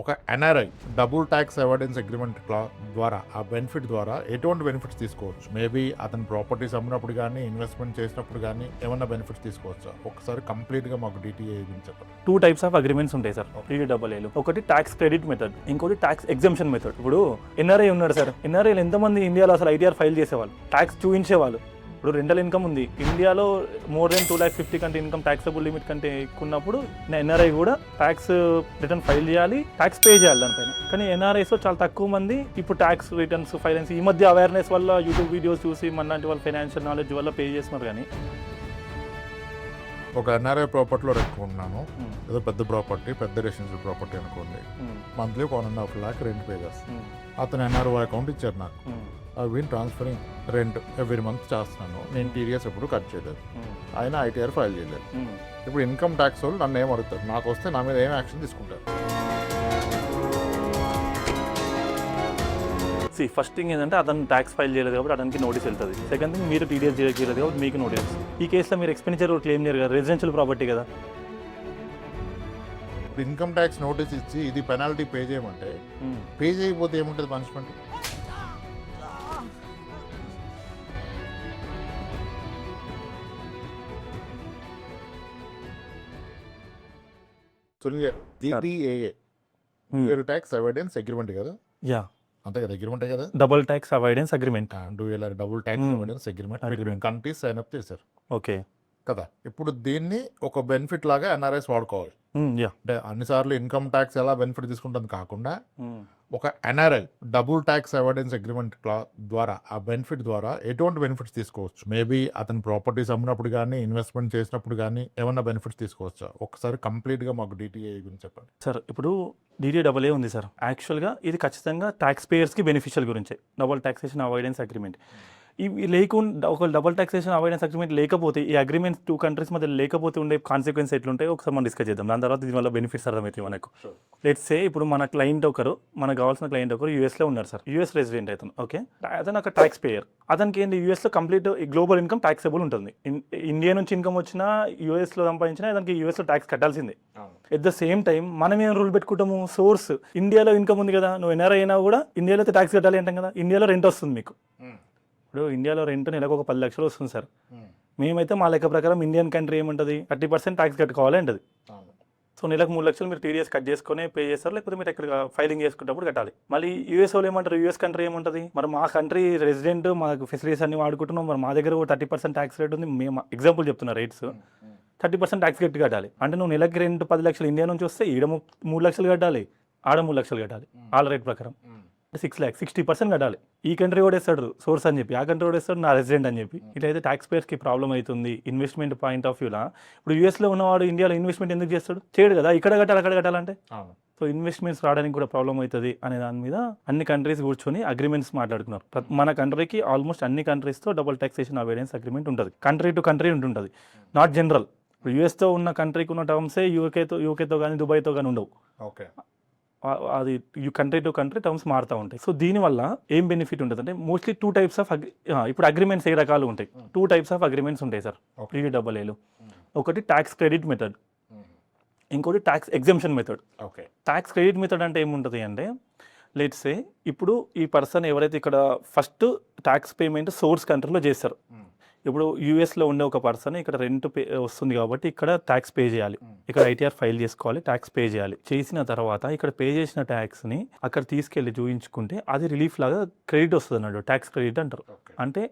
ఒక NRI double tax avoidance agreement ద్వారా ఆ బెనిఫిట్ ద్వారా ఎటువంటి బెనిఫిట్స్ తీసుకోవచ్చు? మేబీ అతను ప్రాపర్టీస్ అమ్మినప్పుడు కానీ ఇన్వెస్ట్మెంట్ చేసినప్పుడు కానీ ఏమన్నా బెనిఫిట్స్ తీసుకోవచ్చా? ఒకసారి కంప్లీట్గా మాకు డీటీఏ చెప్పండి. 2 types ఆఫ్ అగ్రిమెంట్స్ ఉంటాయి సార్ టీడీఏలో. ఒకటి ట్యాక్స్ క్రెడిట్ మెథడ్, ఇంకోటి ట్యాక్స్ ఎగ్జంప్షన్ మెథడ్. ఇప్పుడు ఎన్ఆర్ఐ ఉన్నాడు సార్, ఎన్ఆర్ఐలు ఎంతమంది ఇండియాలో అసలు ఐటీఆర్ ఫైల్ చేసేవాళ్ళు, ట్యాక్స్ చూపించేవాళ్ళు. ఇప్పుడు రెండల్ ఇన్కమ్ ఉంది ఇండియాలో, మోర్ దెన్ 2,50,000 కంటే ఇన్కమ్ ట్యాక్సబుల్ లిమిట్ కంటే ఎక్కువ ఉన్నప్పుడు ఎన్ఆర్ఐ కూడా ట్యాక్స్ రిటర్న్ ఫైల్ చేయాలి, ట్యాక్స్ పే చేయాలి దానిపైన. కానీ ఎన్ఆర్ఐస్లో చాలా తక్కువ మంది ఇప్పుడు ట్యాక్స్ రిటర్న్స్ ఫైలెన్స్ ఈ మధ్య అవేర్నెస్ వల్ల యూట్యూబ్ వీడియోస్ చూసి మనలాంటి వాళ్ళ ఫైనాన్షియల్ నాలెడ్జ్ వల్ల పే చేస్తున్నారు. కానీ ఒక ఎన్ఆర్ఐ ప్రాపర్టీలో పెట్టుకుంటున్నాను, ఏదో పెద్ద ప్రాపర్టీ, పెద్ద రెసిడెన్షియల్ ప్రాపర్టీ అనుకోండి, మంత్లీ 1.5 lakh రెంట్ పే చేస్తాను. అతను ఎన్ఆర్ఓ అకౌంట్ ఇచ్చారు నాకు, అవి ట్రాన్స్ఫరింగ్ రెంట్ ఎవ్రీ మంత్ చేస్తున్నాను, నేను టీడీఎస్ ఎప్పుడు కట్ చేయలేదు, ఆయన ఐటీఆర్ ఫైల్ చేయలేదు. ఇప్పుడు ఇన్కమ్ ట్యాక్స్ వాళ్ళు నన్ను ఏం అడుగుతారు, నాకు వస్తే నా మీద ఏం యాక్షన్ తీసుకుంటారు? ఫస్ట్ థింగ్ ఏంటంటే అతను ట్యాక్స్ ఫైల్ చేయలేదు కాబట్టి అతనికి నోటీస్ వెళ్తుంది. సెకండ్ థింగ్ మీరు టీడీఎస్ చేయలేదు కాబట్టి మీకు నోటీస్. ఈ కేసులో మీరు ఎక్స్పెండిచర్ క్లెయిమ్ చేయరు కదా, రెసిడెన్షియల్ ప్రాపర్టీ కదా. ఇన్కమ్ ట్యాక్స్ నోటీస్ ఇచ్చి ఇది పెనాల్టీ పే చేయమంటే పే చేయకపోతే ఏముంటుంది పనిష్మెంట్? ట్యాక్స్ అవాయిడెన్స్ అగ్రిమెంట్ కదా, యా అంతే కదా, అగ్రిమెంటే కదా, double tax avoidance agreement. Double tax avoidance agreement countries sign up చేశారు. ఓకే కదా, ఇప్పుడు దీన్ని ఒక బెనిఫిట్ లాగా ఎన్ఆర్ఐస్ వాడుకోవాలి. అంటే అన్నిసార్లు ఇన్కమ్ ట్యాక్స్ ఎలా బెనిఫిట్ తీసుకుంటుంది కాకుండా ఒక NRI double tax avoidance agreement ద్వారా ఆ బెనిఫిట్ ద్వారా ఎటువంటి బెనిఫిట్స్ తీసుకోవచ్చు? మేబీ అతను ప్రాపర్టీస్ అమ్మినప్పుడు కానీ ఇన్వెస్ట్మెంట్ చేసినప్పుడు కానీ ఏమన్నా బెనిఫిట్స్ తీసుకోవచ్చా? ఒకసారి కంప్లీట్గా మాకు డీటీఏ గురించి చెప్పండి సార్. ఇప్పుడు డీటీఏ ఉంది సార్, యాక్చువల్గా ఇది ఖచ్చితంగా ట్యాక్స్ పేయర్స్కి బెనిఫిషియల్ గురించే డబుల్ ట్యాక్సేషన్ అవాయిడెన్స్ అగ్రిమెంట్. ఇవి లేకుండా ఒక డబుల్ ట్యాక్సేషన్ అవాయిడెన్స్ అగ్రిమెంట్ లేకపోతే, ఈ అగ్రిమెంట్స్ 2 countries మధ్య లేకపోతే ఉండే కాన్సిక్వెన్స్ ఎట్లుంటాయో ఒకసారి మనం డిస్కస్ చేద్దాం. దాని తర్వాత దీనివల్ల బెనిఫిట్స్ అర్థమవుతాయి మనకు. లెట్స్ సే ఇప్పుడు మన క్లయింట్ ఒకరు, మనకు కావాల్సిన క్లయింట్ ఒకరు యూఎస్లో ఉన్నారు సార్, యూఎస్ రెసిడెంట్ అతను. ఓకే, అతను ఒక ట్యాక్స్ పేయర్. అతనికి ఏంటి, యూఎస్లో కంప్లీట్ గ్లోబల్ ఇన్కమ్ ట్యాక్సేబుల్ ఉంటుంది. ఇండియా నుంచి ఇన్కమ్ వచ్చినా యూఎస్లో సంపాదించినా అతనికి యూఎస్లో ట్యాక్స్ కట్టాల్సిందే. ఎట్ ద సేమ్ టైం మనం ఏం రూల్ పెట్టుకుంటాము, సోర్స్ ఇండియాలో ఇన్కమ్ ఉంది కదా, నువ్వు ఎన్ఆర్ఐ అయినా కూడా ఇండియాలో అయితే ట్యాక్స్ కట్టాలి అంటాం కదా. ఇండియాలో రెంట్ వస్తుంది మీకు, ఇప్పుడు ఇండియాలో రెంట్ నెలకు ఒక 10 లక్షలు వస్తుంది సార్. మేమైతే మా లెక్క ప్రకారం ఇండియన్ కంట్రీ ఏముంటుంది, 30% ట్యాక్స్ కట్టుకోవాలి అంటది. సో నెలకు 3 లక్షలు మీరు టీడీఎస్ కట్ చేసుకుని పే చేస్తారు, లేకపోతే మీరు ఎక్కడ ఫైలింగ్ చేసుకున్నప్పుడు కట్టాలి. మళ్ళీ యూఎస్ వాళ్ళు ఏమంటారు, యూఎస్ కంట్రీ ఏముంటుంది, మరి మా కంట్రీ రెసిడెంట్ మాకు ఫెసిలిటీస్ అన్ని వాడుకుంటున్నాం, మరి మా దగ్గర 30% ట్యాక్స్ రేట్ ఉంది. మేము ఎగ్జాంపుల్ చెప్తున్నా, రేట్స్ 30% ట్యాక్స్ కట్టాలి. అంటే నువ్వు నెలకి రెంట్ 10 లక్షలు ఇండియా నుంచి వస్తే ఈడ 3 లక్షలు కట్టాలి, ఆడ 3 లక్షలు కట్టాలి. వాళ్ళ రేట్ ప్రకారం 6 lakhs 60% కట్టాలి. ఈ కంట్రీ ఓడేస్తాడు సోర్స్ అని చెప్పి, ఆ కంట్రీ ఓడేస్తాడు నా రెసిడెంట్ అని చెప్పి. ఇట్లయితే ట్యాక్స్ పేయర్స్కి ప్రాబ్లం అవుతుంది. ఇన్వెస్ట్మెంట్ పాయింట్ ఆఫ్ వ్యూలా ఇప్పుడు యూఎస్లో ఉన్నవాడు ఇండియాలో ఇన్వెస్ట్మెంట్ ఎందుకు చేస్తాడు, చేయడు కదా. ఇక్కడ కట్టాలి, అక్కడ కట్టాలంటే సో ఇన్వెస్ట్మెంట్స్ రావడానికి కూడా ప్రాబ్లం అవుతుంది అనే దాని మీద అన్ని కంట్రీస్ కూర్చొని అగ్రిమెంట్స్ మాట్లాడుకున్నారు. మన కంట్రీకి ఆల్మోస్ట్ అన్ని కంట్రీస్తో డబుల్ ట్యాక్సేషన్ అవాయిడెన్స్ అగ్రిమెంట్ ఉంటుంది. కంట్రీ టు కంట్రీ ఉంటుంటుంది, నాట్ జనరల్. ఇప్పుడు యూఎస్తో ఉన్న కంట్రీకి ఉన్న టర్మ్సే యూకేతో కానీ దుబాయ్తో కానీ ఉండవు. ఓకే, అది కంట్రీ టు కంట్రీ టర్మ్స్ మారుతూ ఉంటాయి. సో దీనివల్ల ఏం బెనిఫిట్ ఉంటుంది అంటే, మోస్ట్లీ 2 types ఆఫ్ ఇప్పుడు అగ్రిమెంట్స్ ఏ రకాలు ఉంటాయి, 2 types ఆఫ్ అగ్రిమెంట్స్ ఉంటాయి సార్ టీడీఏలో. ఒకటి ట్యాక్స్ క్రెడిట్ మెథడ్, ఇంకోటి tax exemption method. Okay, tax credit method అంటే ఏముంటుంది అంటే, లెట్స్ సే ఇప్పుడు ఈ పర్సన్ ఎవరైతే ఇక్కడ ఫస్ట్ ట్యాక్స్ పేమెంట్ సోర్స్ కంట్రీలో చేస్తారు. ఇప్పుడు యూఎస్లో ఉండే ఒక పర్సన్ ఇక్కడ రెంట్ పే వస్తుంది కాబట్టి ఇక్కడ ట్యాక్స్ పే చేయాలి, ఇక్కడ ఐటీఆర్ ఫైల్ చేసుకోవాలి, ట్యాక్స్ పే చేయాలి. చేసిన తర్వాత ఇక్కడ పే చేసిన ట్యాక్స్ని అక్కడ తీసుకెళ్ళి చూపించుకుంటే అది రిలీఫ్ లాగా క్రెడిట్ వస్తుంది అన్నట్టు, ట్యాక్స్ క్రెడిట్ అంటారు. అంటే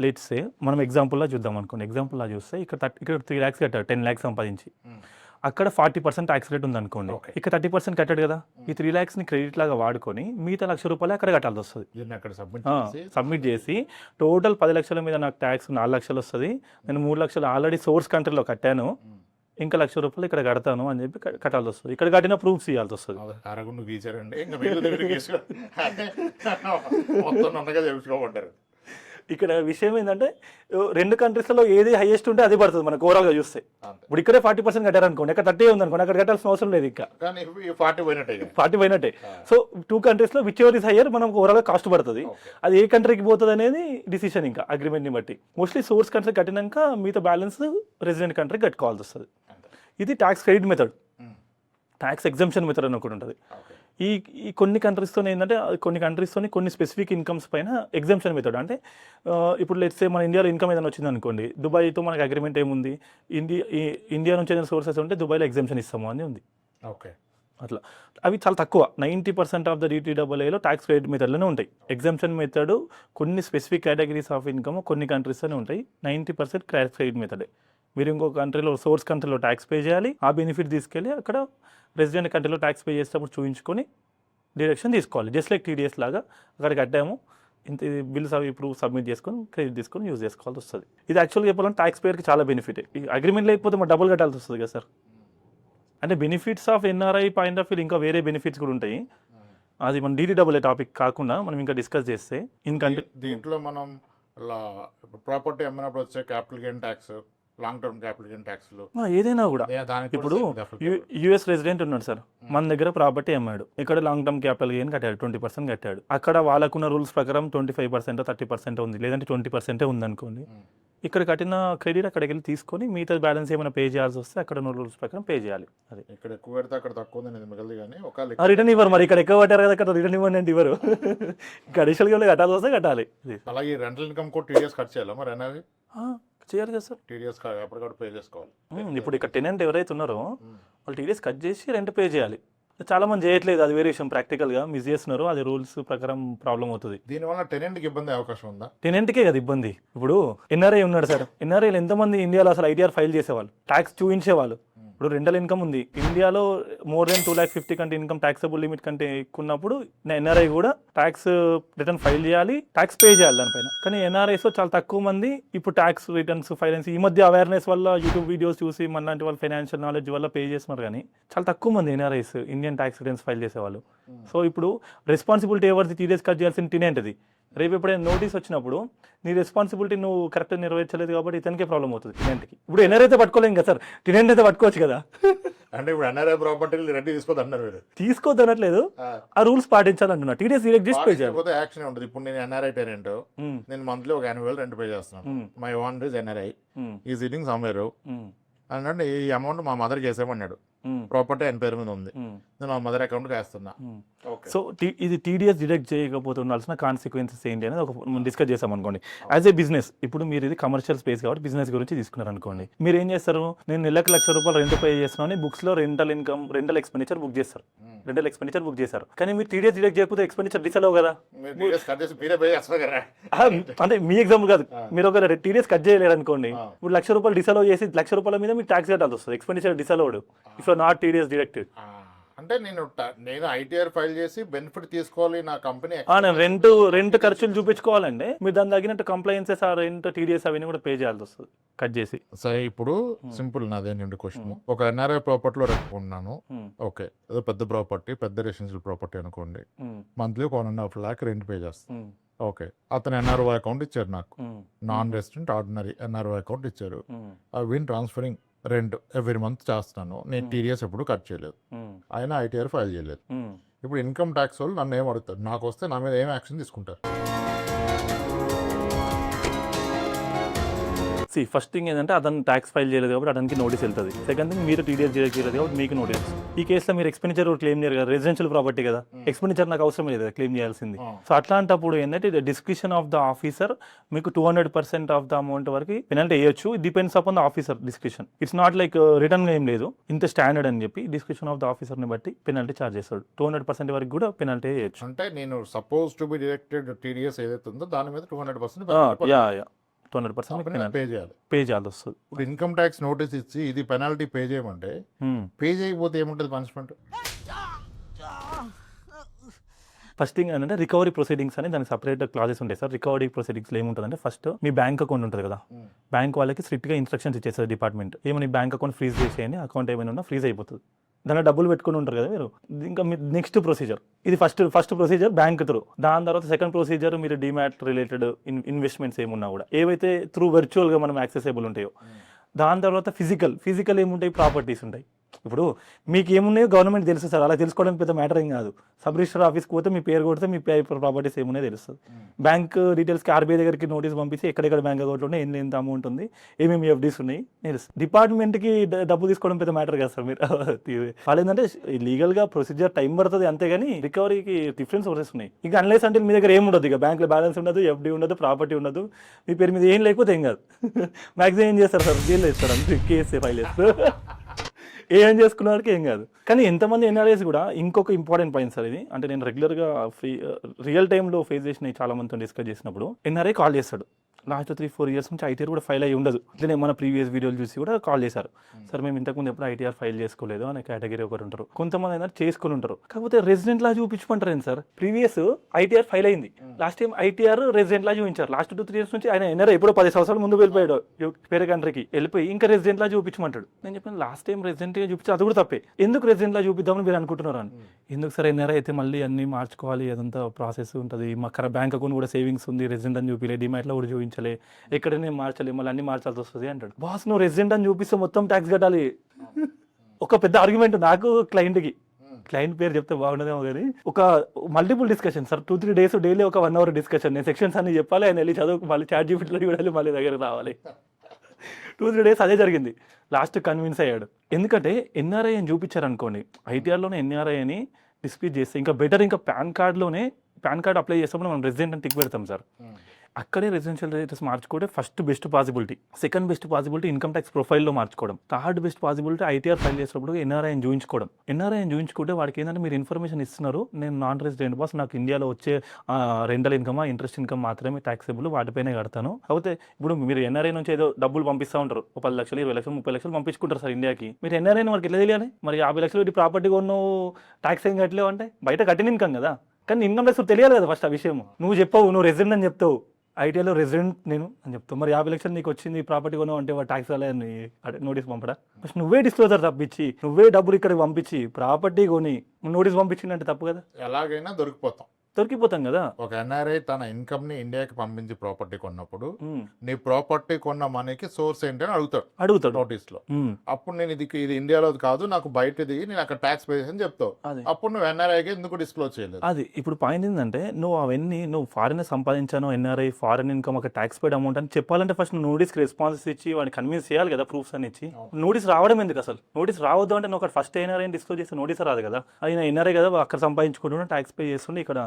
లెట్స్ సే మనం ఎగ్జాంపుల్లా చూద్దాం అనుకోండి, ఎగ్జాంపుల్లా చూస్తే ఇక్కడ 3 lakhs కట్టారు, 10 lakhs సంపాదించి. అక్కడ 40% ట్యాక్స్ రేట్ ఉంది అనుకోండి, ఇక్కడ 30% కట్టాడు కదా. ఈ 3 lakhsని క్రెడిట్ లాగా వాడుకొని మిగతా ₹1,00,000 అక్కడ కట్టాల్సి వస్తుంది. సబ్మిట్ చేసి టోటల్ 10 లక్షల మీద నాకు ట్యాక్స్ 4 లక్షలు వస్తుంది, నేను 3 లక్షలు ఆల్రెడీ సోర్స్ కంట్రీలో కట్టాను, ఇంకా ₹1,00,000 ఇక్కడ కడతాను అని చెప్పి కట్టాల్సి వస్తుంది. ఇక్కడ కట్టిన ప్రూఫ్స్ ఇవ్వాల్సి వస్తుంది. ఇక్కడ విషయం ఏంటంటే, 2 కంట్రీస్లో ఏది హైయెస్ట్ ఉంటే అది పడుతుంది మనకు ఓవరాల్గా చూస్తే. ఇప్పుడు ఇక్కడే 40% కట్టారనుకోండి, అక్కడ 30 ఉంది అనుకోండి, అక్కడ కట్టాల్సిన అవసరం లేదు, ఇంకా 40 పోయినట్టే. సో 2 కంట్రీస్లో విచ్ ఎవర్ ఇస్ హయ్యర్ మనకు ఓవరాల్గా కాస్ట్ పడుతుంది. అది ఏ కంట్రీకి పోతుంది అనేది డిసిషన్ ఇంకా అగ్రిమెంట్ని బట్టి. మోస్ట్లీ సోర్స్ కంట్రీ కట్టినాక మిగతా బ్యాలెన్స్ రెసిడెంట్ కంట్రీకి కట్టుకోవాల్సి వస్తుంది. ఇది tax credit method. Tax exemption method అని ఒకటి ఉంటుంది. ఈ ఈ కొన్ని కంట్రీస్తో ఏంటంటే కొన్ని కంట్రీస్తో కొన్ని స్పెసిఫిక్ ఇన్కమ్స్ పైన ఎగ్జామ్షన్ మెథడ్ అంటే ఇప్పుడు లెట్స్ సే మన ఇండియాలో ఇన్కమ్ ఏదైనా వచ్చింది అనుకోండి, దుబాయ్తో మనకు అగ్రిమెంట్ ఏముంది, ఇండియా నుంచి ఏదైనా సోర్సెస్ ఉంటే దుబాయ్లో ఎగ్జామ్షన్ ఇస్తాము అని ఉంది. ఓకే, అట్లా అవి చాలా తక్కువ. 90% ఆఫ్ ద DTAAలో ట్యాక్స్ క్రెడిట్ మెథడ్లోనే ఉంటాయి. ఎగ్జామ్షన్ మెథడ్ కొన్ని స్పెసిఫిక్ కేటగిరీస్ ఆఫ్ ఇన్కమ్ కొన్ని కంట్రీస్తోనే ఉంటాయి. 90% ట్యాక్స్ క్రెడిట్ మెథడే. మీరు ఇంకో కంట్రీలో సోర్స్ కంట్రీలో ట్యాక్స్ పే చేయాలి, ఆ బెనిఫిట్ తీసుకెళ్ళి అక్కడ రెసిడెంట్ కంట్రీలో ట్యాక్స్ పే చేసేటప్పుడు చూపించుకొని డిడక్షన్ తీసుకోవాలి. జస్ట్ లైక్ TDS లాగా అక్కడ కట్టాము, ఇంత బిల్స్ అవి ఇప్పుడు సబ్మిట్ చేసుకొని క్రెడిట్ తీసుకొని యూజ్ చేసుకోవాల్సి వస్తుంది. ఇది యాక్చువల్గా చెప్పాలంటే ట్యాక్స్ పేయర్కి చాలా బెనిఫిట్. ఈ అగ్రిమెంట్ లేకపోతే మరి డబుల్ కట్టాల్సి వస్తుంది కదా సార్. అంటే benefits of NRI point of view ఇంకా వేరే బెనిఫిట్స్ కూడా ఉంటాయి. అది మన DTAA టాపిక్ కాకుండా మనం ఇంకా డిస్కస్ చేస్తే దీంట్లో మనం ప్రాపర్టీ అమ్మినప్పుడు వచ్చే capital gain tax, long term capital gain ట్యాక్స్లు ఏదైనా కూడా ఇప్పుడు US రెసిడెంట్ ఉన్నాడు సార్, మన దగ్గర ప్రాపర్టీ అమ్మాడు, ఇక్కడ లాంగ్ టర్మ్ క్యాపిటల్ గెయిన్ కట్టాడు, 20% కట్టాడు. అక్కడ వాళ్ళకున్న రూల్స్ ప్రకారం 25% 30% ఉంది, లేదంటే 20% ఉంది అనుకోండి. ఇక్కడ కట్టిన క్రెడిట్ అక్కడికి వెళ్ళి తీసుకొని మిగతా బ్యాలెన్స్ ఏమైనా పే చేయాల్సి వస్తే అక్కడ ఉన్న రూల్స్ ప్రకారం పే చేయాలి. అది ఇక్కడ ఎక్కువ పెడితే అక్కడ తక్కువ ఉంది మిగలదు, కానీ ఒక రిటర్న్ ఇవ్వరు. మరి ఇక్కడ ఎక్కువ కట్టారు కదా, అక్కడ రిటర్న్ ఇవ్వండి అంటే ఇవ్వరు. ఇక్కడ అడిషనల్గా కట్టాల్సి వస్తే కట్టాలి. అలాగే రెంటల్ ఇన్కమ్ కూడా TDS కట్ చేయాలి మరి అనేది చేయాలి కదా సార్. TDS ఎప్పటికప్పుడు పే చేసుకోవాలి. ఇప్పుడు ఇక్కడ టెనెంట్ ఎవరైతే ఉన్నారో వాళ్ళు TDS కట్ చేసి రెంట్ పే చేయాలి. చాలా మంది చేయట్లేదు, అది వేరే విషయం. ప్రాక్టికల్గా మిస్ చేస్తున్నారు, అది రూల్స్ ప్రకారం ప్రాబ్లం అవుతుంది. దీనివల్ల టెనెంట్కి ఇబ్బంది అవకాశం ఉందా? టెనెంట్కే కదా ఇబ్బంది. ఇప్పుడు NRI ఉన్నాడు సార్, NRIలో ఎంతమంది ఇండియాలో అసలు ITR ఫైల్ చేసేవాళ్ళు, ట్యాక్స్ చూపించేవాళ్ళు. ఇప్పుడు రెంటల్ ఇన్కమ్ ఉంది ఇండియాలో మోర్ దెన్ 2,50,000 కంటే ఇన్కమ్ ట్యాక్సబుల్ లిమిట్ కంటే ఎక్కువ ఉన్నప్పుడు NRI కూడా ట్యాక్స్ రిటర్న్ ఫైల్ చేయాలి, ట్యాక్స్ పే చేయాలి దానిపైన. కానీ NRIస్లో చాలా తక్కువ మంది ఇప్పుడు ట్యాక్స్ రిటర్న్స్ ఫైలెన్స్ ఈ మధ్య అవేర్నెస్ వల్ల యూట్యూబ్ వీడియోస్ చూసి మన లాంటి వాళ్ళు ఫైనాన్షియల్ నాలెడ్జ్ వల్ల పే చేస్తున్నారు. కానీ చాలా తక్కువ మంది NRIs Indian tax returns file చేసేవాళ్ళు. సో ఇప్పుడు రెస్పాన్సిబిలిటీ ఎవరిది? TDS కట్ చేయాల్సిన టెనెంట్ అది. రేపు ఎప్పుడైనా నోటీస్ వచ్చినప్పుడు నీ రెస్పాన్సిబిలిటీ నువ్వు కరెక్ట్గా నెరవేర్చలేదు కాబట్టి ఇతనికే ప్రాబ్లం అవుతుంది టెనెంట్కి. ఇప్పుడు NRI అయితే పట్టుకోలేం కదా సార్, టెనెంట్ అయితే పట్టుకోవచ్చు కదా. అంటే ఇప్పుడు NRI ప్రాపర్టీ రెడ్డి తీసుకోవద్దు అన్నారు, తీసుకోవద్దు అనట్లేదు, ఆ రూల్స్ పాటించాలంటున్నా. TDS డైరెక్ట్ చేసి పే చేయాలి, యాక్షన్ ఉంటుంది. ఇప్పుడు నేను NRI టెనెంట్, నేను మంత్లీ ఒక 80,000 రెంట్ పే చేస్తున్నాను. మై ఓన్ ఇస్ NRI ఈ సిటింగ్ సమ్వేర్ అన్నాడు. ఈ అమౌంట్ మా మదర్ చేసామన్నాడు, ప్రాపర్టీ ఆయన పేరు మీద ఉంది, నేను మా మదర్ అకౌంట్కి వేస్తున్నా. సో ఇది TDS డిడక్ట్ చేయకపోతే ఉండాల్సిన కాన్సిక్వెన్సెస్ ఏంటి అనేది ఒక డిస్కస్ చేసాం అనుకోండి. యాజ్ ఏ బిజినెస్, ఇప్పుడు మీరు ఇది కమర్షియల్ స్పేస్ కాబట్టి బిజినెస్ గురించి తీసుకున్నారు అనుకోండి, మీరు ఏం చేస్తారు? నేను నెలకు ₹1,00,000 రెంట్ పే చేస్తున్నాను, బుక్స్లో rental income rental expenditure book చేస్తారు, రెంటల్ ఎక్స్పెండిచర్ బుక్ చేశారు. కానీ మీరు TDS డిడక్ట్ చేయకపోతే ఎక్స్పెండిచర్ డిసలవ్ కదా. అంటే మీ ఎగ్జాంపుల్ కాదు, మీరు ఒక TDS కట్ చేయలేరు అనుకోండి, ఇప్పుడు ₹1,00,000 డిసలవ్ చేసి ₹1,00,000 మీద మీరు ట్యాక్స్ కట్టాల్సి వస్తుంది. Expenditure disallowed if not TDS deducted. అంటే నేను ITR ఫైల్ చేసి బెనిఫిట్ తీసుకోవాలి నా కంపెనీ, రెంట్ ఖర్చులు చూపించుకోవాలండి. మీరు దాని తగినట్టు కంప్లైన్సెస్ ఆ రెంట్ TDS అవన్నీ కూడా పే చేయాల్సి వస్తుంది కట్ చేసి. సరే ఇప్పుడు సింపుల్ నాదేంటి క్వశ్చన్, ఒక NRI ప్రాపర్టీలో రెట్టుకున్నాను, ఓకే ఏదో పెద్ద ప్రాపర్టీ, పెద్ద రెసిడెన్షియల్ ప్రాపర్టీ అనుకోండి, మంత్లీ 1.5 lakh రెంట్ పే చేస్తాను. ఓకే, అతను NRI అకౌంట్ ఇచ్చారు నాకు, non resident ordinary NRI account ఇచ్చారు. When transferring rent every month చేస్తున్నాను, నేను TDS ఎప్పుడు కట్ చేయలేదు, ఆయన ITR ఫైల్ చేయలేదు. ఇప్పుడు ఇన్కమ్ ట్యాక్స్ వాళ్ళు నన్ను ఏం అడుగుతారు, నాకు వస్తే నా మీద ఏం యాక్షన్ తీసుకుంటారు? ఫస్ట్ థింగ్ ఏంటంటే అతను ట్యాక్స్ ఫైల్ చేయలేదు కాబట్టి అతనికి నోటీస్ వెళ్తుంది. సెకండ్ థింగ్ మీరు TDS డిడక్ట్ చేయలేదు కాబట్టి మీకు నోటీస్. ఈ కేసులో మీరు ఎక్స్పెండిచర్ క్లెయిమ్ చేయరు కదా, రెసిడెన్షియల్ ప్రాపర్టీ కదా, ఎక్స్పెండిచర్ నాకు అవసరం లేదు కదా క్లెయిమ్ చేయాల్సింది. సో అట్లాంటప్పుడు ఏంటంటే డిస్క్రిప్షన్ ఆఫ్ ద ఆఫీసర్ మీకు 200% ఆఫ్ ద అమౌంట్ వరకు పెనాల్టీ వేయొచ్చు. It depends upon the officer description. It's not like return ఏం లేదు, ఇంత స్టాండర్డ్ అని చెప్పి డిస్క్రిప్షన్ ఆఫ్ ద ఆఫీసర్ని బట్టి పెనాల్టీ చార్జ్ చేస్తాడు. 200% వరకు కూడా పెనాల్టీ వేయొచ్చు. అంటే నేను suppose to be deducted TDS ఏదైతే ఉందో దాని మీద 200% 200% పే చేయాలి, పే చేయాల్సి వస్తుంది. ఇప్పుడు ఇన్కమ్ ట్యాక్స్ నోటీస్ ఇచ్చి ఇది పెనాల్టీ పే చేయమంటే పే చేయకపోతే ఏముంటుంది పనిష్మెంట్? ఫస్ట్ థింగ్ ఏంటంటే రికవరీ ప్రొసీడింగ్స్ అని దానికి సపరేట్ క్లాజెస్ ఉంటాయి సార్. రికవరీ ప్రొసీడింగ్స్లో ఏముంటుందంటే ఫస్ట్ మీ బ్యాంక్ అకౌంట్ ఉంటుంది కదా, బ్యాంక్ వాళ్ళకి స్ట్రిక్ట్గా ఇన్స్ట్రక్షన్స్ ఇచ్చేస్తారు డిపార్ట్మెంట్, ఏమైనా బ్యాంక్ అకౌంట్ ఫ్రీజ్ చేసేయండి, అకౌంట్ ఏమైనా ఉన్నా ఫ్రీజ్ అయిపోతుంది. దాంట్లో డబ్బులు పెట్టుకుని ఉంటారు కదా మీరు. ఇంకా మీ నెక్స్ట్ ప్రొసీజర్ ఇది ఫస్ట్ ప్రొసీజర్ బ్యాంక్ త్రూ. దాని తర్వాత సెకండ్ ప్రొసీజర్ మీరు డిమాట్ రిలేటెడ్ ఇన్వెస్ట్మెంట్స్ ఏమున్నా కూడా ఏవైతే త్రూ వర్చువల్గా మనం యాక్సెసిబుల్ ఉంటాయో. దాని తర్వాత ఫిజికల్ ఏముంటాయి, ప్రాపర్టీస్ ఉంటాయి. ఇప్పుడు మీకు ఏమున్నాయో గవర్నమెంట్ తెలుసు సార్, అలా తెలుసుకోవడం పెద్ద మ్యాటర్ ఏం కాదు. సబ్ రిజిస్టర్ ఆఫీస్కి పోతే మీ పేరు కొడితే మీ ప్రాపర్టీస్ ఏమున్నాయో తెలుస్తుంది. బ్యాంక్ డీటెయిల్స్కి ఆర్బీఐ దగ్గరికి నోటీస్ పంపించి ఎక్కడెక్కడ బ్యాంక్ అకౌంట్ ఉన్నాయి, ఎంత అమౌంట్ ఉంది, ఏమేమి ఎఫ్డీస్ ఉన్నాయి తెలుస్తుంది. డిపార్ట్మెంట్కి డబ్బు తీసుకోవడం పెద్ద మ్యాటర్ కాదు సార్. మీరు వాళ్ళు ఏంటంటే లీగల్గా ప్రొసీజర్ టైం పడుతుంది అంతేగాని రికవరీకి డిఫరెంట్ సోర్సెస్ ఉన్నాయి. ఇంకా అన్లెస్ అంటే మీ దగ్గర ఏమి ఉండదు, ఇక బ్యాంక్లో బ్యాలెన్స్ ఉండదు, ఎఫ్డీ ఉండదు, ప్రాపర్టీ ఉండదు, మీ పేరు మీద ఏం లేకపోతే ఏం కాదు. మ్యాక్సిమం ఏం చేస్తారు సార్, జైలు వేస్తారు, అంతే కేసు ఫైల్ చేస్తారు. ఏం చేసుకున్న వాడికి ఏం కాదు. కానీ ఎంతమంది ఎన్ఆర్ఐస్ కూడా ఇంకొక ఇంపార్టెంట్ పాయింట్ సార్ ఇది, అంటే నేను రెగ్యులర్గా రియల్ టైంలో ఫేస్ చేసిన చాలా మందితో డిస్కస్ చేసినప్పుడు ఎన్ఆర్ఐ కాల్ చేస్తాడు. లాస్ట్ 3-4 ఇయర్స్ నుంచి ఐటీఆర్ కూడా ఫైల్ అయ్యి ఉండదు. ఇట్లనే మన ప్రీవియస్ వీడియోలు చూసి కూడా కాల్ చేశారు, సార్ మేము ఇంతకుముందు ఎప్పుడు ఐటీఆర్ ఫైల్ చేసుకోలేదు అనే కేటగిరీ ఒకరు ఉంటారు. కొంతమంది అయినా చేసుకుని ఉంటారు, కాకపోతే రెసిడెంట్ లా చూపించమంటారు ఏంటి సార్. ప్రీవియస్ ఐటీఆర్ ఫైల్ అయింది, లాస్ట్ టైం ఐటీఆర్ రెసిడెంట్ లా చూపించారు. లాస్ట్ 2-3 ఇయర్స్ నుంచి ఆయన ఎన్ఆర్ఐ ఎప్పుడో 10 సంవత్సరాల ముందు వెళ్ళిపోయాడు వేరే కంట్రీకి, వెళ్ళిపోయి ఇంకా రెసిడెంట్ లా చూపించమంటాడు. నేను చెప్పాను లాస్ట్ టైం రెసిడెంట్ గా చూపించి అది కూడా తప్పే, ఎందుకు రెసిడెంట్ లా చూపిద్దామని మీరు అనుకుంటున్నారు అని. ఎందుకు సార్ ఎన్ఆర్ఐ అయితే మళ్ళీ అన్ని మార్చుకోవాలి, అదంతా ప్రాసెస్ ఉంటుంది, మా బ్యాంక్ అకౌంట్ కూడా సేవింగ్స్ ఉంది, రెసిడెంట్ అని చూపించలే, డిమాట్లో కూడా చూపించలే, ఎక్కడనే మార్చలే, మళ్ళీ అన్ని మార్చాల్సి వస్తుంది అంటాడు. బాస్ నువ్వు రెసిడెంట్ అని చూపిస్తే మొత్తం ట్యాక్స్ కట్టాలి. ఒక పెద్ద ఆర్గ్యుమెంట్ నాకు క్లయింట్కి, క్లయింట్ పేరు చెప్తే బాగుండదేమో కానీ, ఒక multiple discussion sir, 2-3 days daily ఒక 1 hour డిస్కషన్. నేను సెక్షన్స్ అన్ని చెప్పాలి, ఆయన వెళ్ళి చదువు, మళ్ళీ చాట్ జీపీటీలో చూడాలి, మళ్ళీ దగ్గర రావాలి. 2-3 డేస్ అదే జరిగింది. లాస్ట్ కన్విన్స్ అయ్యాడు. ఎందుకంటే ఎన్ఆర్ఐ అని చూపించారనుకోండి, ఐటీఆర్లోనే ఎన్ఆర్ఐ అని డిస్ప్యూట్ చేస్తే ఇంకా బెటర్. ఇంకా పాన్ కార్డ్ అప్లై చేసినప్పుడు మనం రెసిడెంట్ అని టిక్ పెడతాం సార్, అక్కడే రెసిడెన్షియల్ స్టేటస్ మార్చుకోవడం first best possibility. Second best possibility income tax ప్రొఫైల్లో మార్చుకోవడం. Third best possibility ITR file చేసినప్పుడు ఎన్ఆర్ఐని చూపించుకోవడం. ఎన్ఆర్ఐని చూపించుకుంటే వాడికి ఏంటంటే మీరు ఇన్ఫర్మేషన్ ఇస్తున్నారు, నేను నాన్ రెసిడెంట్ బాస్, నాకు ఇండియాలో వచ్చే రెంటల్ ఇన్కమ్, ఇంట్రెస్ట్ ఇన్కమ్ మాత్రమే ట్యాక్సేబుల్, వాటిపైనే కడతాను. అయితే ఇప్పుడు మీరు ఎన్ఆర్ఐ నుంచి ఏదో డబ్బులు పంపిస్తూ ఉంటారు, 10 లక్షలు 20 లక్షలు 30 లక్షలు పంపించుకుంటారు సార్ ఇండియాకి. మీరు ఎన్ఆర్ఐని వారికి ఎట్లా తెలియాలి? మరి 50 లక్షలు పెట్టి ప్రాపర్టీ కొన్నావు, ట్యాక్స్ ఏం కట్టలేవు అంటే బయట కట్టిన ఇన్కమ్ కదా, కానీ ఇన్కమ్ ట్యాక్స్ తెలియాలి కదా ఫస్ట్ ఆ విషయం. నువ్వు చెప్పవు నువ్వు రెసిడెంట్ అని చెప్తావు, ఐటీఐలో రెసిడెంట్ నేను అని చెప్తావు, మరి 50 లక్షలు నీకు వచ్చింది ప్రాపర్టీ కొన్నావు అంటే వాడు ట్యాక్స్ అని నోటీస్ పంపడా? ఫస్ట్ నువ్వే డిస్క్లోజర్ తప్పించి, నువ్వే డబ్బులు ఇక్కడికి పంపించి ప్రాపర్టీ కొని నోటీస్ పంపించిందంటే తప్పు కదా. ఎలాగైనా దొరికిపోతాం కదా. ఒక ఎన్ఆర్ఐ తన ఇన్కమ్ ని ఇండియాకి పంపించి ప్రాపర్టీ కొన్నప్పుడు నీ ప్రాపర్టీ కొన్న మనీకి సోర్స్ ఏంటి అని అడుగుతాడు నోటీస్ లో. అప్పుడు నేను ఇది ఇండియాలో కాదు, నాకు బయటది, నేను అక్కడ ట్యాక్స్ పే చేసి చెప్తావు. అప్పుడు నువ్వు ఎన్ఆర్ఐకి ఎందుకు డిస్క్లోజ్ చేయలేదు? అది ఇప్పుడు పాయింట్ ఏంటంటే, నువ్వు అవన్నీ నువ్వు ఫారిన్ సంపాదించాను, ఎన్ఆర్ఐ ఫారిన్ ఇన్కమ్ ఒక ట్యాక్స్ పేడ్ అమౌంట్ అని చెప్పాలంటే ఫస్ట్ నువ్వు నోటీస్కి రెస్పాన్సెస్ ఇచ్చి వాడిని కన్విన్స్ చేయాలి కదా, ప్రూఫ్స్ అని ఇచ్చి. నోటీస్ రావడం ఎందుకు అసలు? నోటీస్ రావద్దు అంటే నువ్వు ఫస్ట్ ఎన్ఆర్ఐ డిస్క్లోజ్ చేస్తే నోటీస్ రాదు కదా. ఆయన ఎన్ఆర్ఐ కదా, అక్కడ సంపాదించుకుంటున్నా ట్యాక్స్ పే చేస్తుండే, ఇక్కడ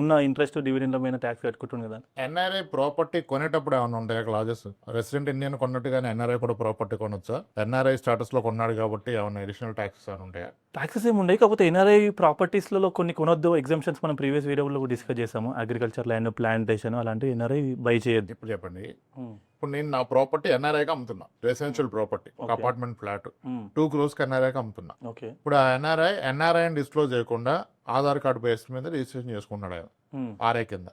ఉన్న ఇంట్రెస్ట్ డివిడెండ్ల మీద ట్యాక్స్ కట్టుకుంటుంది కదా. ఎన్ఆర్ఐ ప్రాపర్టీ కొనేటప్పుడు ఏమైనా ఉంటాయి క్లాజెస్? రెసిడెంట్ ఇండియన్ కొన్నట్టుగానే ఎన్ఆర్ఐ కూడా ప్రాపర్టీ కొనొచ్చా? ఎన్ఆర్ఐ స్టాటస్ లో కొన్నాడు కాబట్టి ఏమైనా అడిషనల్ ట్యాక్సెస్ అని ఉంటాయా? ట్యాక్సెస్ ఏమి ఉన్నాయి, కాకపోతే ఎన్ఆర్ఐ ప్రాపర్టీస్లలో కొన్ని కొనొద్దు ఎగ్జామ్షన్స్ మనం ప్రీవియస్ వీడియోలో డిస్కస్ చేసాము. అగ్రికల్చర్ ల్యాండ్, ప్లాంటేషన్ అలాంటివి ఎన్ఆర్ఐ బై చేయొద్దు. ఇప్పుడు చెప్పండి, ఇప్పుడు నేను నా ప్రాపర్టీ ఎన్ఆర్ఐకి అమ్ముతున్నా, రెసిడెన్షియల్ ప్రాపర్టీ, ఒక అపార్ట్మెంట్ ఫ్లాట్ 2 crores ఎన్ఆర్ఐకి అమ్ముతున్నా. ఇప్పుడు ఆ ఎన్ఆర్ఐ డిస్క్లోజ్ చేయకుండా ఆధార్ కార్డు బేస్ మీద రిజిస్ట్రేషన్ చేసుకున్నాడు ఆయన ఆర్ఐ కింద.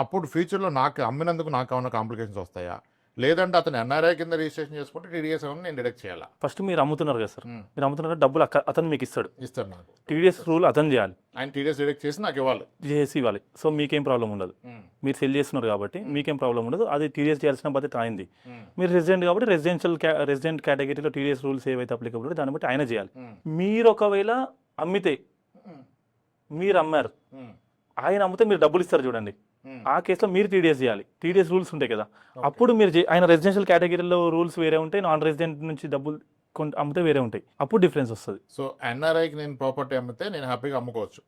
అప్పుడు ఫ్యూచర్ లో నాకు అమ్మినందుకు నాకు ఏమైనా కాంప్లికేషన్స్ వస్తాయా? లేదంటే అతను ఎన్ఆర్ఐ కింద రిజిస్ట్రేషన్ చేసుకుంటే టీడీఎస్ నేను డిడక్ట్ చేయాలా? ఫస్ట్ మీరు అమ్ముతున్నారు కదా సార్, మీరు అమ్ముతున్నారు డబ్బులు అతను మీకు ఇస్తాడు నాకు. టీడీఎస్ రూల్ అతను చేయాలి, ఆయన టీడీఎస్ డిడక్ట్ చేసి నాకు చేసి ఇవ్వాలి. సో మీకేం ప్రాబ్లం ఉండదు, మీరు సెల్ చేస్తున్నారు కాబట్టి మీకేం ప్రాబ్లం ఉండదు. అది టీడీఎస్ చేయాల్సిన బాధ్యత అయింది. మీరు రెసిడెంట్ కాబట్టి రెసిడెంట్ కేటగిరీలో టీడీఎస్ రూల్స్ ఏవైతే అప్లికబుల్ దాన్ని బట్టి ఆయన చేయాలి. మీరు ఒకవేళ అమ్మితే, మీరు అమ్మారు, ఆయన అమ్మితే మీరు డబ్బులు ఇస్తారు చూడండి, ఆ కేసులో మీరు టీడీఎస్ చేయాలి. టీడీఎస్ రూల్స్ ఉంటాయి కదా, అప్పుడు మీరు ఆయన రెసిడెన్షియల్ కేటగిరీలో రూల్స్ వేరే ఉంటాయి, నాన్ రెసిడెంట్ నుంచి డబ్బులు అమ్మితే వేరే ఉంటాయి, అప్పుడు డిఫరెన్స్ వస్తుంది. సో ఎన్ఆర్ఐకి నేను ప్రాపర్టీ అమ్మితే నేను హ్యాపీగా అమ్ముకోవచ్చు.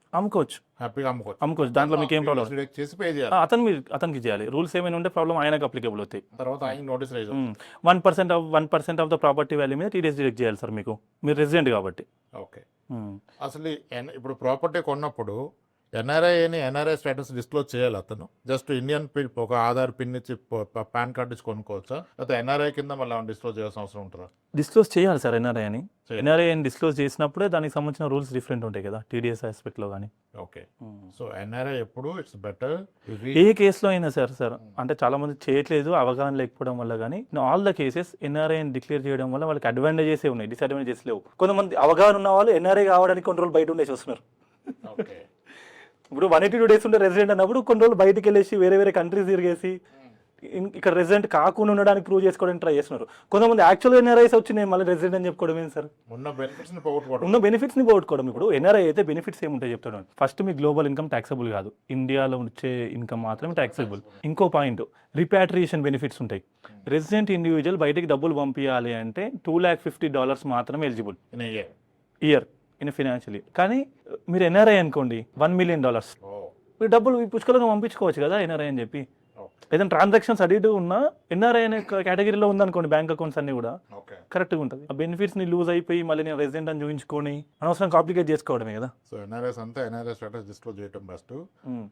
దాంట్లో మీకు ఏం ప్రాబ్లం? చేసి పే చేయాలి, అతనికి చేయాలి. రూల్స్ ఏమైనా ఉంటే ప్రాబ్లం ఆయనకు అప్లికబుల్ అవుతాయి. తర్వాత ఆయన notice raise 1% of the property value మీద టీడీఎస్ డిడక్ట్ చేయాలి సార్ మీకు, మీరు రెసిడెంట్ కాబట్టి. ఓకే. అసలు ఇప్పుడు ప్రాపర్టీ కొన్నప్పుడు ఎన్ఆర్ఐ స్టేటస్ డిస్క్లోజ్ చేయాలి అతను? జస్ట్ ఇండియన్ పిన్, ఒక ఆధార్ పిన్ ఇచ్చి పాన్ కార్డు ఇచ్చి కొనుక్కోవచ్చా? లేకపోతే ఎన్ఆర్ఐ కింద మళ్ళీ డిస్క్లోజ్ చేయాల్సిన అవసరం ఉంటుందా? డిస్క్లోజ్ చేయాలి సార్ ఎన్ఆర్ఐ అని డిస్క్లోజ్ చేసినప్పుడే దానికి సంబంధించిన రూల్స్ డిఫరెంట్ ఉంటాయి కదా టీడీఎస్ ఆస్పెక్ట్ లో కానీ. ఓకే. సో ఎన్ఆర్ఐ ఎప్పుడు ఇట్స్ బెటర్ ఏ కేసులో అయినా సార్ అంటే చాలా మంది చేయట్లేదు అవగాహన లేకపోవడం వల్ల, కానీ all the cases NRI declare చేయడం వల్ల వాళ్ళకి అడ్వాంటేజెస్ ఉన్నాయి, డిసడ్వాంటేజెస్ లేవు. కొంతమంది అవగాహన ఉన్న వాళ్ళు ఎన్ఆర్ఐ కావడానికి కొన్ని రోజులు బయట ఉండేసి వస్తున్నారు. ఇప్పుడు 182 days ఉండే రెసిడెంట్ అన్నప్పుడు కొన్ని రోజులు బయటికి వెళ్ళేసి వేరే కంట్రీస్ తిరిగేసి ఇక్కడ రెసిడెంట్ కాకుండా ఉండడానికి ప్రూవ్ చేసుకోవడానికి ట్రై చేస్తున్నారు. కొంతమంది యాక్చువల్ ఎన్ఆర్ఐస్ వచ్చి నేను మళ్ళీ రెసిడెంట్ అని చెప్పుకోవడం ఏంటి సార్? ఉన్న బెనిఫిట్స్ ని పోగొట్టుకోవడం. ఉన్న బెనిఫిట్స్ని పోగొట్టుకోవడం. ఇప్పుడు ఎన్ఆర్ఐ అయితే బెనిఫిట్స్ ఏముంటాయి చెప్తాను. ఫస్ట్ మీ గ్లోబల్ ఇన్కమ్ ట్యాక్సబుల్ కాదు, ఇండియాలో వచ్చే ఇన్కమ్ మాత్రమే ట్యాక్సబుల్. ఇంకో పాయింట్ రిపాట్రియేషన్ బెనిఫిట్స్ ఉంటాయి. రెసిడెంట్ ఇండివిజువల్ బయటికి డబ్బులు పంపించాలి అంటే $250 మాత్రమే ఎలిజిబుల్ ఇయర్ ఇన్ ఫినాన్షియల్. కానీ మీరు ఎన్ఆర్ఐ అనుకోండి $1 million, మీరు డబ్బులు పుష్కలంగా పంపించుకోవచ్చు కదా ఎన్ఆర్ఐ అని చెప్పి. ఏదైనా ట్రాన్సాక్షన్స్ అడిగి ఉన్నా ఎన్ఆర్ఐ అనే కేటగిరీలో ఉందనుకోండి, బ్యాంక్ అకౌంట్స్ అన్ని కూడా కరెక్ట్గా ఉంటుంది. ఆ బెనిఫిట్స్ని లూజ్ అయిపోయి మళ్ళీ నేను రెసిడెంట్ అని చూపించుకొని అనవసరం కాంప్లికేట్ చేసుకోవడమే కదా. సో ఎన్ఆర్ఐస్ అంతా ఎన్ఆర్ఐ స్టేటస్ డిస్క్లోజ్ చేయడం బెస్ట్.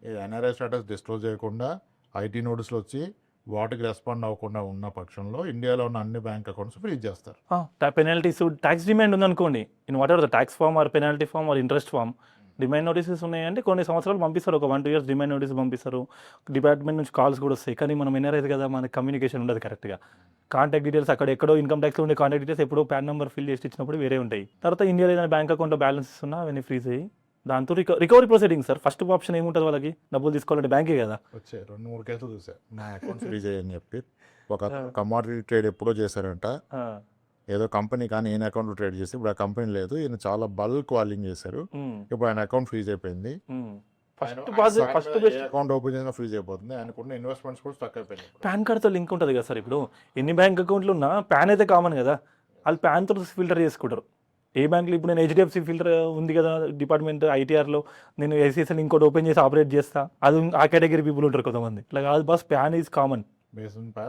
ఈ ఎన్ఆర్ఐ స్టేటస్ డిస్క్లోజ్ చేయకుండా ఐటీ నోటీసులు వచ్చి వాటికి రెస్పాండ్ అవ్వకుండా ఉన్న పక్షంలో ఇండియాలో ఉన్న అన్ని బ్యాంక్ అకౌంట్స్ ఫ్రీజ్ చేస్తారు. పెనాల్టీస్, ట్యాక్స్ డిమాండ్ ఉందనుకోండి, in whatever the tax form or penalty form or interest form, demand notices ఉన్నాయంటే కొన్ని సంవత్సరాలు పంపిస్తారు, ఒక 1-2 years డిమాండ్ నోటీస్ పంపిస్తారు. డిపార్ట్మెంట్ నుంచి కాల్స్ కూడా వస్తాయి. కానీ మనం ఎన్ఆర్ఐస్ కదా, మనకి కమ్యూనికేషన్ ఉండదు కరెక్ట్గా. కాంటాక్ట్ డీటెయిల్స్ అక్కడ ఎక్కడో ఇన్కమ్ ట్యాక్స్లో ఉండే కాంటాక్ట్ డీటెయిల్స్ ఎప్పుడో పాన్ నెంబర్ ఫిల్ చేసి ఇచ్చినప్పుడు వేరే ఉంటాయి. తర్వాత ఇండియాలో ఏదైనా బ్యాంక్ అకౌంట్లో బ్యాలెన్సెస్ ఉన్నా అవన్నీ ఫ్రీజ్ అయ్యి దాంతో recovery proceeding sir. First option ఏముంటుంది వాళ్ళకి, డబ్బులు తీసుకోవాలంటే బ్యాంకే కదా. వచ్చే 2-3 కేసులు చూసా, నా అకౌంట్ ఫ్రీజ్ అయ్యని చెప్పి. ఒక కమాడిటీ ట్రేడ్ ఎప్పుడో చేశారంట, ఏదో కంపెనీ కానీ ఈయన అకౌంట్లో ట్రేడ్ చేసి ఇప్పుడు ఆ కంపెనీ లేదు, ఈయన చాలా బల్క్ వాల్యూమ్ చేశారు, ఇప్పుడు ఆయన అకౌంట్ ఫ్రీజ్ అయిపోయింది. అకౌంట్ ఓపెన్ చేసిన ఫ్రీజ్ అయిపోతుంది, ఆయనకున్న ఇన్వెస్ట్మెంట్స్ కూడా స్టక్ అయిపోయింది. పాన్ కార్డ్తో లింక్ ఉంటుంది కదా సార్. ఇప్పుడు ఎన్ని బ్యాంక్ అకౌంట్లు ఉన్నా పాన్ అయితే కామన్ కదా, వాళ్ళు ప్యాన్తో ఫిల్టర్ చేసుకుంటారు. ఏ బ్యాంక్లో ఇప్పుడు నేను హెచ్డిఎఫ్సి ఫిల్టర్ ఉంది కదా డిపార్ట్మెంట్ ఐటీఆర్లో, నేను ఐసిఐసిఐ ఇంకోటి ఓపెన్ చేసి ఆపరేట్ చేస్తా, అది ఆ కేటగిరీ పీపుల్ ఉంటారు కొంతమంది. ఇట్లా కాదు బస్, ప్యాన్ ఈజ్ కామన్.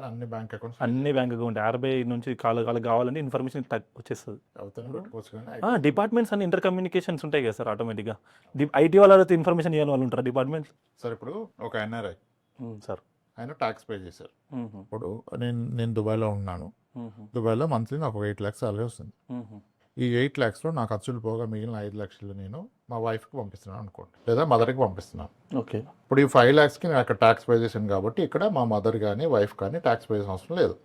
అన్ని బ్యాంక్ అకౌంట్స్, అన్ని బ్యాంక్ అకౌంట్ RBI నుంచి కాలు కావాలంటే ఇన్ఫర్మేషన్ వచ్చేస్తుంది. డిపార్ట్మెంట్స్ అన్ని ఇంటర్ కమ్యూనికేషన్స్ ఉంటాయి కదా సార్ ఆటోమేటిక్గా. ఐటీ వాళ్ళతో ఇన్ఫర్మేషన్ ఇవ్వాలి వాళ్ళు ఉంటారు డిపార్ట్మెంట్. సార్ ఇప్పుడు ఒక ఎన్ఆర్ఐ సార్ ఆయన ట్యాక్స్ పే చేశారు. ఇప్పుడు నేను దుబాయ్లో ఉన్నాను, దుబాయ్లో మంత్లీ నాకు 8 lakhs సాలరీ వస్తుంది. ఈ 8 lakhsలో నాకు ఖర్చులు పోగా మిగిలిన 5 lakhs నేను మా వైఫ్కి పంపిస్తున్నాను అనుకోండి, లేదా మదర్కి పంపిస్తున్నాను. ఓకే, ఇప్పుడు ఈ 5 lakhsకి నేను అక్కడ ట్యాక్స్ పే చేశాను కాబట్టి ఇక్కడ మా మదర్ కానీ వైఫ్ కానీ ట్యాక్స్ పే చేసిన అవసరం లేదు,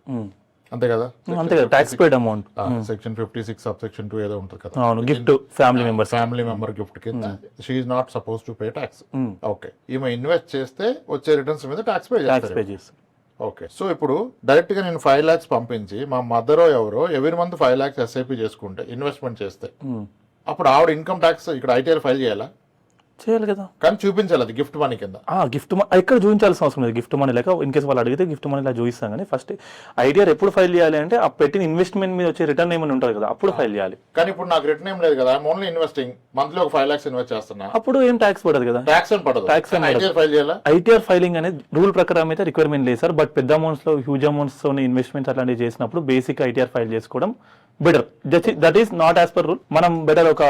అంతే కదా. అంతే కదా, ట్యాక్స్ పేడ్ అమౌంట్ సెక్షన్ 56 సబ్సెక్షన్ 2 ఏదో ఉంటుంది కదా. అవును, గిఫ్ట్ ఫ్యామిలీ మెంబర్ గిఫ్ట్ కింద she is not suppose to pay tax. Okay, ఈమె ఇన్వెస్ట్ చేస్తే వచ్చే రిటర్న్స్ మీద ట్యాక్స్ పే చేస్తారు. ఓకే, సో ఇప్పుడు డైరెక్ట్ గా నేను 5 lakhs పంపించి మా మదరో ఎవరో ఎవ్రీ మంత్ 5 lakhs SIP చేసుకుంటే ఇన్వెస్ట్మెంట్ చేస్తే అప్పుడు ఆవిడ ఇన్కమ్ ట్యాక్స్ ఇక్కడ ITR ఫైల్ చేయాలా? చేయాలి కదా, కానీ చూపించాలి అది గిఫ్ట్ మనీ కింద. గిఫ్ట్ ఇక్కడ చూపించాల్సిన అవసరం లేదు. గిఫ్ట్ మనీ లేక ఇన్ కేసు వాళ్ళు అడిగితే గిఫ్ట్ మనీ ఇలా చూపిస్తాం. కానీ ఫస్ట్ ఐటీఆర్ ఎప్పుడు ఫైల్ చేయాలి అంటే ఆ పెట్టిన ఇన్వెస్ట్మెంట్ మీద వచ్చే రిటర్న్ ఏమైనా ఉంటుంది కదా, అప్పుడు ఫైల్ చేయాలి. కానీ ఇప్పుడు నాకు రిటర్న్ ఏం లేదు కదా, ఐఎమ్ ఓన్లీ ఇన్వెస్టింగ్, మంత్లీ ఒక 5 lakhs ఇన్వెస్ట్ చేస్తున్నా, అప్పుడు ఏం ట్యాక్స్ పడదు కదా. ట్యాక్స్ ఏం పడదు, ట్యాక్స్ ఫైల్ చేయాలా? ఐటీఆర్ ఫైలింగ్ అనేది రూల్ ప్రకారం అయితే రిక్వైర్మెంట్ లేదు సార్. బట్ పెద్ద అమౌంట్స్ లో హ్యూజ్ అమౌంట్స్ తో ఇన్వెస్ట్మెంట్స్ అట్లాంటివి చేసినప్పుడు బేసిక్ ఐటీఆర్ ఫైల్ చేసుకోవడం better. That is not as per rule. మనం బెటర్ ఒక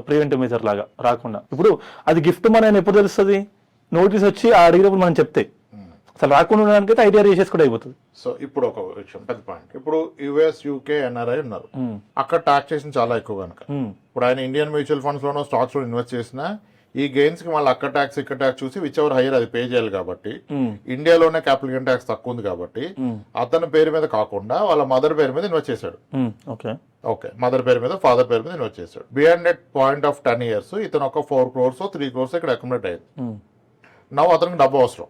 ప్రివెంటివ్ మెజర్ లాగా రాకుండా. ఇప్పుడు అది గిఫ్ట్ మనీ అని ఎప్పుడు తెలుస్తుంది? నోటీస్ వచ్చి అడిగినప్పుడు మనం చెప్తే. అసలు రాకుండా ఉండడానికి అయితే ఐటీఆర్ చేసేసి కూడా అయిపోతుంది. సో ఇప్పుడు ఒక విషయం, పెద్ద పాయింట్, ఇప్పుడు US UK NRI ఉన్నారు, అక్కడ టాక్సేషన్ చాలా ఎక్కువ కనుక ఇప్పుడు ఆయన ఇండియన్ మ్యూచువల్ ఫండ్స్ లోనో స్టాక్స్ లో ఇన్వెస్ట్ చేసినా ఈ గెయిన్స్ కి మళ్ళీ అక్కడ ట్యాక్స్ ఇక్కడ ట్యాక్స్ చూసి విచ్ ఎవర్ హైయర్ అది పే చేయాలి. కాబట్టి ఇండియాలోనే క్యాపిటల్ గెయిన్ ట్యాక్స్ తక్కువ ఉంది కాబట్టి అతని పేరు మీద కాకుండా వాళ్ళ మదర్ పేరు మీద ఇన్వెస్ట్ చేశాడు. ఓకే, మదర్ పేరు మీద ఫాదర్ పేరు మీద ఇన్వెస్ట్ చేశాడు. Beyond that point of 10 years ఇతను ఒక 4 crores 3 crores ఇక్కడ అక్యుములేట్ అయ్యింది. నవ్వు అతనికి డబ్బు అవసరం,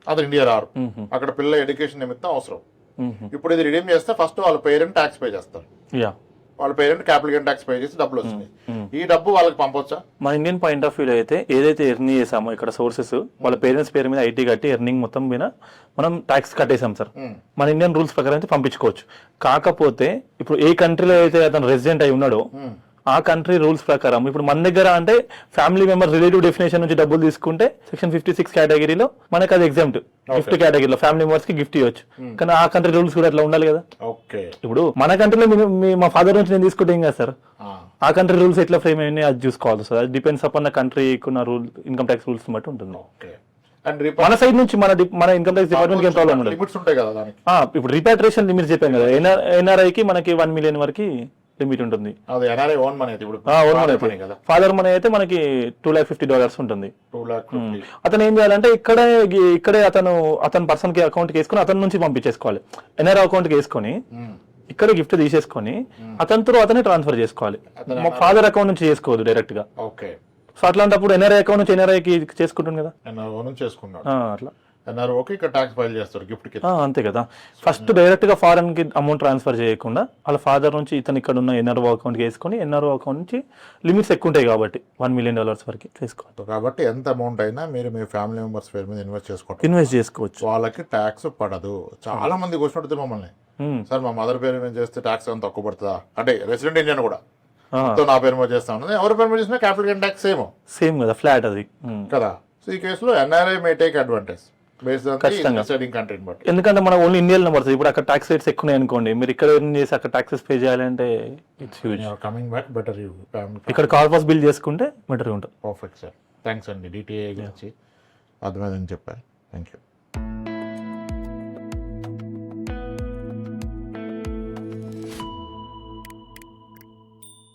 అతను ఇండియా రారు, అక్కడ పిల్లల ఎడ్యుకేషన్ నిమిత్తం అవసరం. ఇప్పుడు ఇది రిడీమ్ చేస్తే ఫస్ట్ వాళ్ళ పేరెంట్ ట్యాక్స్ పే చేస్తారు, వాళ్ళ parent capital gain tax pay చేసి డబ్బులు వచ్చినాయి. ఈ డబ్బు వాళ్ళకి పంపొచ్చా? మన ఇండియన్ పాయింట్ ఆఫ్ వ్యూలో అయితే ఏదైతే ఎర్న్ చేసామో ఇక్కడ సోర్సెస్ వాళ్ళ పేరెంట్స్ పేరు మీద ఐటీ కట్టి ఎర్నింగ్ మొత్తం మీద మనం ట్యాక్స్ కట్టేసాం సార్. మన ఇండియన్ రూల్స్ ప్రకారం అయితే పంపించుకోవచ్చు. కాకపోతే ఇప్పుడు ఏ కంట్రీలో అయితే అతను రెసిడెంట్ అయి ఉన్నాడో ఆ కంట్రీ రూల్స్ ప్రకారం ఇప్పుడు మన దగ్గర అంటే ఫ్యామిలీ మెంబర్ రిలేటివ్ డెఫినేషన్ నుంచి డబ్బులు తీసుకుంటే సెక్షన్ 56 కేటగిరీలో మనకి అది ఎగ్జామ్ట్. గిఫ్ట్ కేటగిరీలో ఫ్యామిలీ మెంబర్స్ కి గిఫ్ట్ ఇవ్వచ్చు. కానీ ఆ కంట్రీ రూల్స్ కూడా అట్లా ఉండాలి కదా. ఇప్పుడు మన కంట్రీలో మా ఫాదర్ నుంచి నేను తీసుకుంటే ఏం కదా సార్, ఆ కంట్రీ రూల్స్ ఎట్లా ఫ్రేమ్ అయ్యి అది చూసుకోవాలి సార్. అది డిపెండ్స్ అపాన్ ద కంట్రీకి ఉన్న రూల్, ఇన్కమ్ ట్యాక్స్ రూల్స్ బట్టి ఉంటుంది. మన సైడ్ నుంచి మన ఇన్కమ్ ట్యాక్స్ డిపార్ట్మెంట్ ఏం ప్రాబ్లం ఉండదు. ఇప్పుడు రిపాట్రియేషన్ లిమిట్స్ చెప్పాం కదా, NRI కి మనకి 1 million వరకు లిమిట్ ఉంటుంది. ఫాదర్ మనీ అయితే మనకి $250 ఉంటుంది. అతను ఏం చేయాలంటే ఇక్కడే అతను పర్సన్ కి అకౌంట్ కి వేసుకుని అతని నుంచి పంపించేసుకోవాలి. NRI అకౌంట్ కి వేసుకొని ఇక్కడే గిఫ్ట్ తీసేసుకొని అతనే ట్రాన్స్ఫర్ చేసుకోవాలి. ఫాదర్ అకౌంట్ నుంచి చేసుకోవద్దు డైరెక్ట్ గా. సో అట్లాంటప్పుడు NRI అకౌంట్ నుంచి NRI కి చేసుకుంటుంది కదా అట్లా. ఎన్ఆర్ఓకి ఇక్కడ ట్యాక్స్ ఫైల్ చేస్తారు గిఫ్ట్ కి. అంతే కదా. ఫస్ట్ డైరెక్ట్గా ఫారెన్కి అమౌంట్ ట్రాన్స్ఫర్ చేయకుండా వాళ్ళ ఫాదర్ నుంచి ఇతను ఇక్కడ ఉన్న ఎన్ఆర్ఓ అకౌంట్కి వేసుకొని ఎన్ఆర్ఓ అకౌంట్ నుంచి లిమిట్స్ ఎక్కువ ఉంటాయి కాబట్టి $1 million వరకు చేసుకోవాలి. కాబట్టి ఎంత అమౌంట్ అయినా మీరు మీ ఫ్యామిలీ మెంబర్స్ పేరు మీద ఇన్వెస్ట్ చేసుకోవచ్చు. వాళ్ళకి ట్యాక్స్ పడదు. చాలా మంది క్వశ్చన్ అడుగుతారు మమ్మల్ని, సార్ మా మదర్ పేరు మీద చేస్తే ట్యాక్స్ ఏమైనా తక్కువ పడుతుందా అంటే రెసిడెంట్ ఇండియన్ కూడా నా పేరు మీద చేస్తా ఉన్నది, ఎవరి పేరు మీద చేసినా క్యాపిటల్ గెయిన్ ట్యాక్స్ సేమ్ కదా, ఫ్లాట్ అది కదా. సో ఈ కేసులో ఎన్ఆర్ఐ మే టేక్ అడ్వాంటేజ్ ఎందుకంటే మన ఓన్లీ ఇండియాలో పడుతుంది. ఇప్పుడు అక్కడ ట్యాక్స్ రేట్స్ ఎక్కువ అనుకోండి, మీరు ఇక్కడ ఎర్న్ చేసి అక్కడ ట్యాక్సెస్ పే చేయాలంటే it's huge. Coming back better ఇక్కడ కార్పస్ బిల్ చేసుకుంటే బెటర్ ఉంటుంది. పర్ఫెక్ట్ సార్, థ్యాంక్స్ అండి. డిటిఏ గురించి అర్థమైందని చెప్పారు. Thank you.